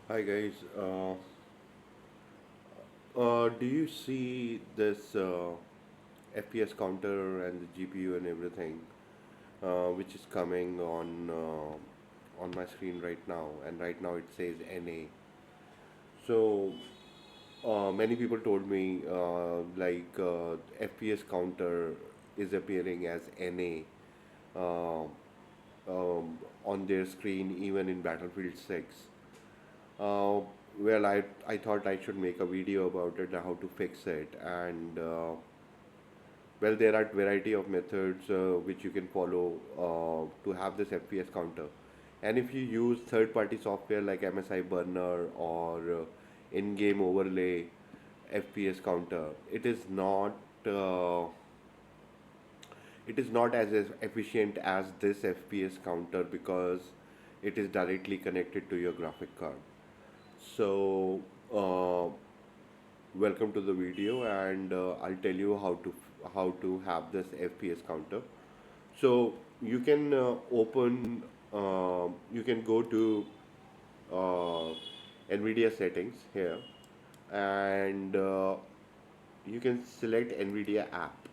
Hi guys. Do you see this FPS counter and the GPU and everything, which is coming on my screen right now? And right now it says NA. So many people told me FPS counter is appearing as NA uh, on their screen even in Battlefield 6. Uh, I thought I should make a video about it, how to fix it, and there are variety of methods which you can follow to have this FPS counter. And if you use third-party software like MSI Burner or in-game overlay FPS counter, uh, it is not as efficient as this FPS counter because it is directly connected to your graphic card. So, welcome to the video, and I'll tell you how to have this FPS counter. So you can you can go to uh, NVIDIA settings here, and you can select NVIDIA app.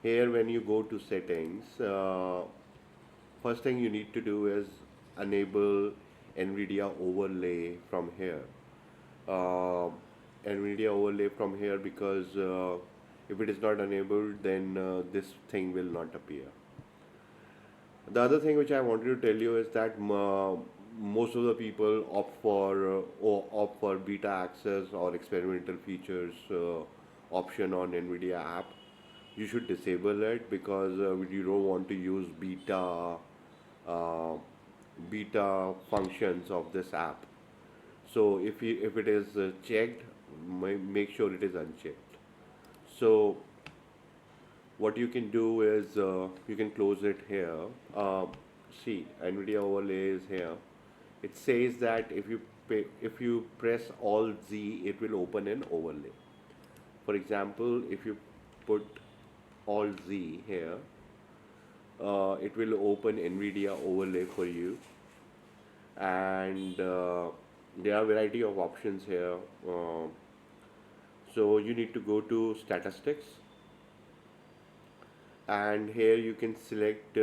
Here, when you go to settings, first thing you need to do is enable NVIDIA overlay from here. uh, NVIDIA overlay from here because if it is not enabled, then this thing will not appear. The other thing which I wanted to tell you is that most of the people opt for beta access or experimental features option on NVIDIA app. You should disable it because you don't want to use uh, beta functions of this app. So if it is checked, make sure it is unchecked. So what you can do is you can close it here. Uh, See, NVIDIA overlay is here. It says that if you press Alt Z, it will open an overlay. For example, if you put Alt Z here, it will open NVIDIA overlay for you, and there are variety of options here. So you need to go to statistics, and here you can select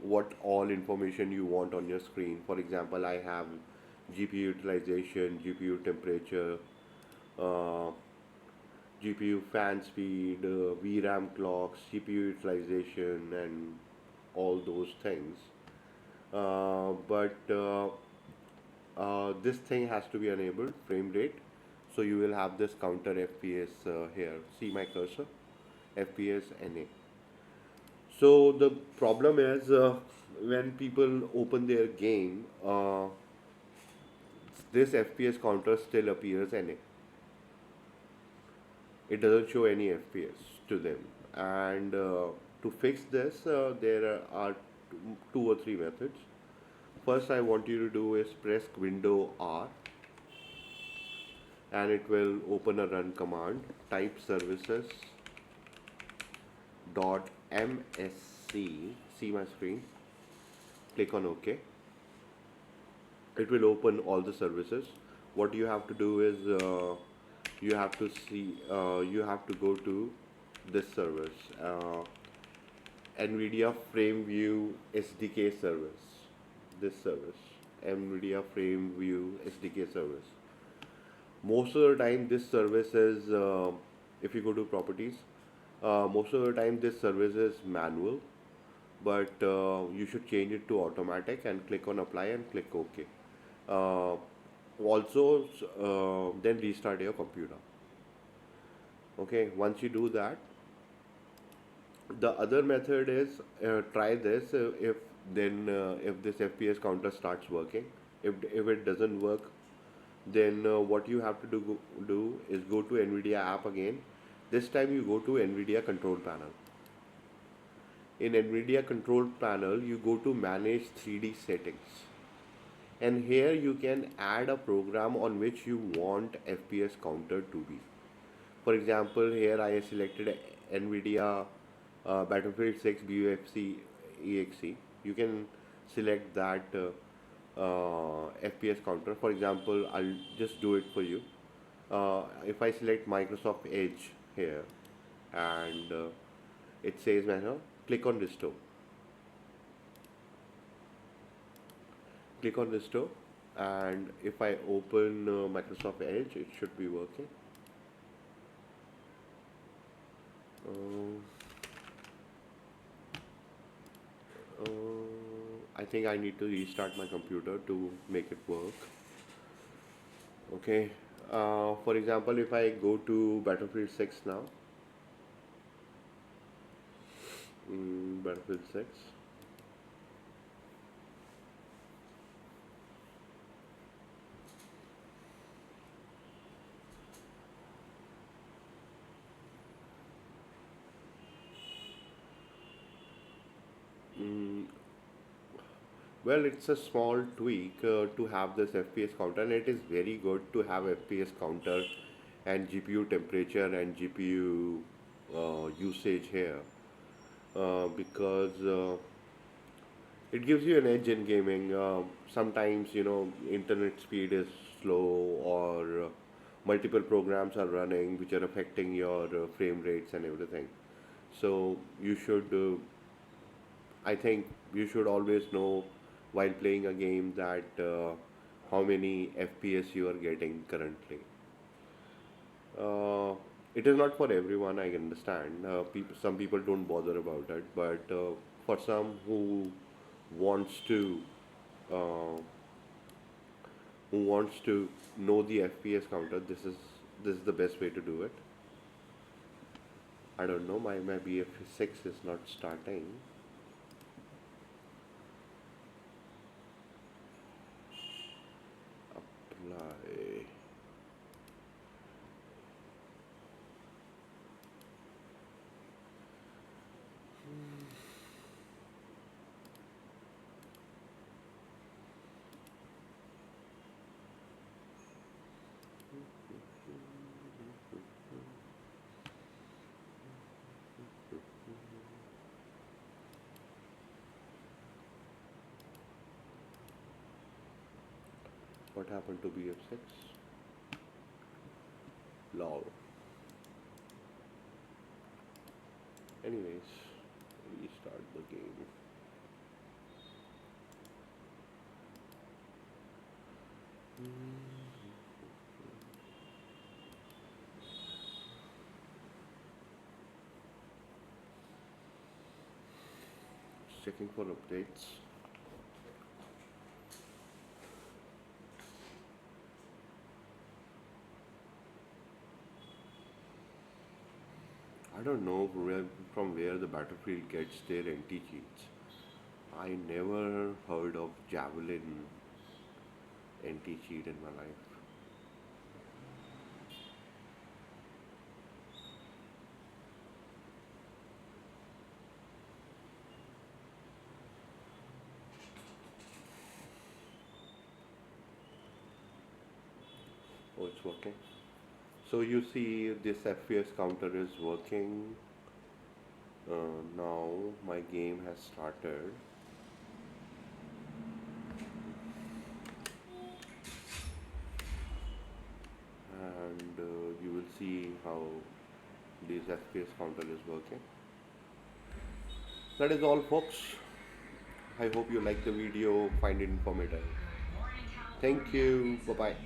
what all information you want on your screen. For example, I have GPU utilization, GPU temperature, uh, GPU fan speed, VRAM clocks, CPU utilization, and all those things. But this thing has to be enabled, frame rate. So you will have this counter FPS here. See my cursor, FPS NA. So the problem is when people open their game, this FPS counter still appears NA. It doesn't show any FPS to them. And to fix this, there are two or three methods. First, I want you to do is press Window R, and it will open a run command. Type services dot msc. See my screen. Click on OK. It will open all the services. What you have to do is you have to go to this service, NVIDIA FrameView SDK service. This service, NVIDIA FrameView SDK service. Most of the time, this service is if you go to properties, most of the time this service is manual, but you should change it to automatic and click on apply and click OK. Uh, Also, then restart your computer. Okay, once you do that, the other method is try this. If this FPS counter starts working, if it doesn't work, then what you have to do is go to NVIDIA app again. This time you go to NVIDIA control panel. In NVIDIA control panel, you go to manage 3D settings, and here you can add a program on which you want FPS counter to be. For example, here I selected NVIDIA Battlefield 6 BUFC EXE. You can select that FPS counter. For example, I'll just do it for you. If I select Microsoft Edge here, and it says, click on restore. Click on restore, and if I open Microsoft Edge, it should be working. Uh, I think I need to restart my computer to make it work. Okay. For example, if I go to Battlefield 6 now, Battlefield 6. Mm, well, it's a small tweak to have this FPS counter, and it is very good to have FPS counter and GPU temperature and GPU usage here, because it gives you an edge in gaming. Sometimes, internet speed is slow, or multiple programs are running which are affecting your frame rates and everything. So I think you should always know while playing a game that how many FPS you are getting currently. Uh, it is not for everyone, I understand. Some people don't bother about it, but for some wants to uh, who wants to know the FPS counter, this is the best way to do it. I don't know. My BF6 is not starting. Apply. What happened to BF6? Lol. Anyways, restart the game. Checking for updates. I don't know from where the Battlefield gets their anti cheats. I never heard of Javelin anti cheat in my life. Oh, it's working. So you see, this FPS counter is working. Now my game has started, and you will see how this FPS counter is working. That is all, folks. I hope you like the video, find it informative. Thank you. Bye bye.